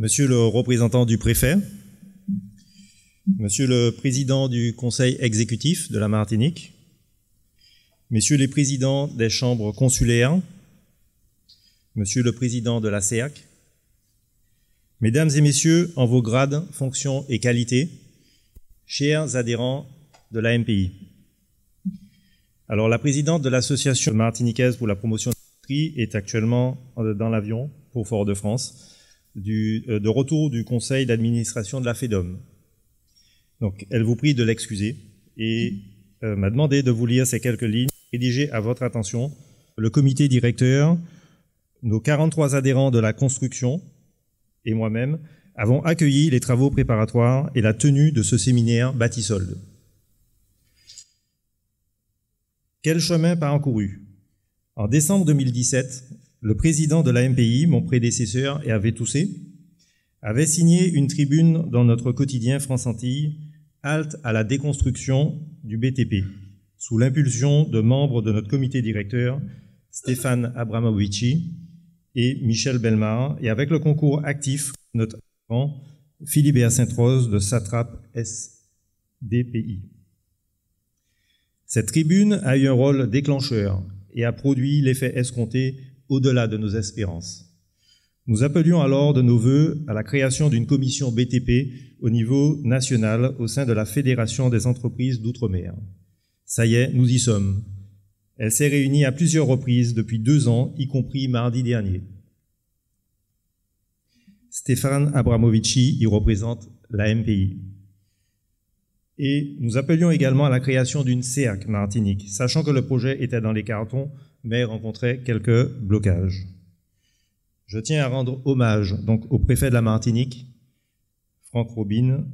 Monsieur le représentant du préfet, Monsieur le président du conseil exécutif de la Martinique, Messieurs les présidents des chambres consulaires, Monsieur le président de la CEAC, Mesdames et Messieurs en vos grades, fonctions et qualités, chers adhérents de l'AMPI. Alors, la présidente de l'Association martiniquaise pour la promotion de l'industrie est actuellement dans l'avion pour Fort-de-France, de retour du conseil d'administration de la FEDOM. Donc, elle vous prie de l'excuser et m'a demandé de vous lire ces quelques lignes rédigées à votre attention. Le comité directeur, nos 43 adhérents de la construction et moi-même avons accueilli les travaux préparatoires et la tenue de ce séminaire Batisolde. Quel chemin parcouru? En décembre 2017, le président de l'AMPI, mon prédécesseur Hervé Toussé, avait signé une tribune dans notre quotidien France Antilles, Halte à la déconstruction du BTP, sous l'impulsion de membres de notre comité directeur, Stéphane Abramovici et Michel Bellemare, et avec le concours actif de notre adhérent, Philibert Sainte-Rose de Satrape SDPI. Cette tribune a eu un rôle déclencheur et a produit l'effet escompté au-delà de nos espérances. Nous appelions alors de nos vœux à la création d'une commission BTP au niveau national au sein de la Fédération des entreprises d'outre-mer. Ça y est, nous y sommes. Elle s'est réunie à plusieurs reprises depuis 2 ans, y compris mardi dernier. Stéphane Abramovici y représente la MPI. Et nous appelions également à la création d'une CEAC Martinique, sachant que le projet était dans les cartons, mais rencontrait quelques blocages. Je tiens à rendre hommage donc au préfet de la Martinique, Franck Robine,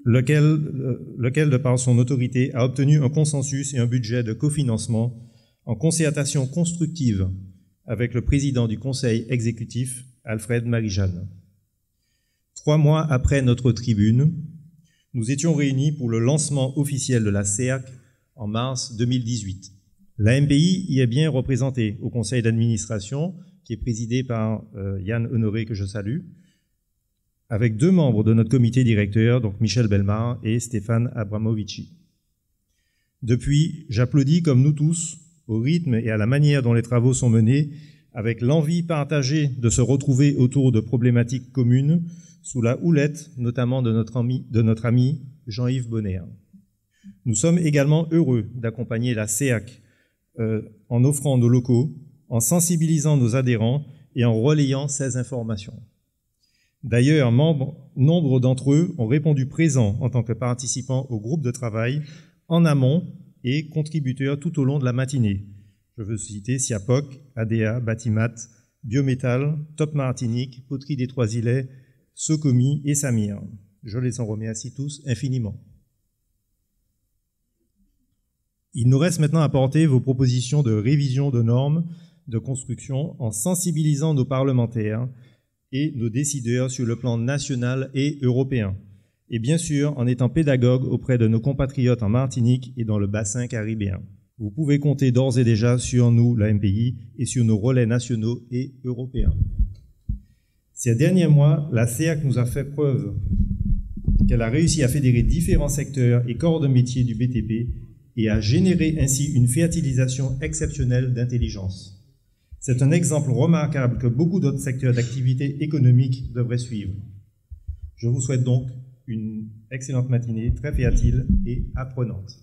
lequel, de par son autorité, a obtenu un consensus et un budget de cofinancement en concertation constructive avec le président du conseil exécutif, Alfred Marie-Jeanne. 3 mois après notre tribune, nous étions réunis pour le lancement officiel de la CEAC en mars 2018. La MPI y est bien représentée au conseil d'administration, qui est présidé par Yann Honoré, que je salue, avec 2 membres de notre comité directeur, donc Michel Bellemare et Stéphane Abramovici. Depuis, j'applaudis comme nous tous au rythme et à la manière dont les travaux sont menés, avec l'envie partagée de se retrouver autour de problématiques communes, sous la houlette notamment de notre ami Jean-Yves Bonner. Nous sommes également heureux d'accompagner la CEAC en offrant nos locaux, en sensibilisant nos adhérents et en relayant ces informations. D'ailleurs, nombre d'entre eux ont répondu présents en tant que participants au groupe de travail en amont et contributeurs tout au long de la matinée. Je veux citer Siapoc, ADA, Batimat, Biométal, Top Martinique, Poterie des Trois-Îlets, Socomi et Samir. Je les en remercie tous infiniment. Il nous reste maintenant à porter vos propositions de révision de normes de construction en sensibilisant nos parlementaires et nos décideurs sur le plan national et européen. Et bien sûr, en étant pédagogue auprès de nos compatriotes en Martinique et dans le bassin caribéen. Vous pouvez compter d'ores et déjà sur nous, la MPI, et sur nos relais nationaux et européens. Ces derniers mois, la CEAC nous a fait preuve qu'elle a réussi à fédérer différents secteurs et corps de métier du BTP et à générer ainsi une fertilisation exceptionnelle d'intelligence. C'est un exemple remarquable que beaucoup d'autres secteurs d'activité économique devraient suivre. Je vous souhaite donc une excellente matinée, très fertile et apprenante.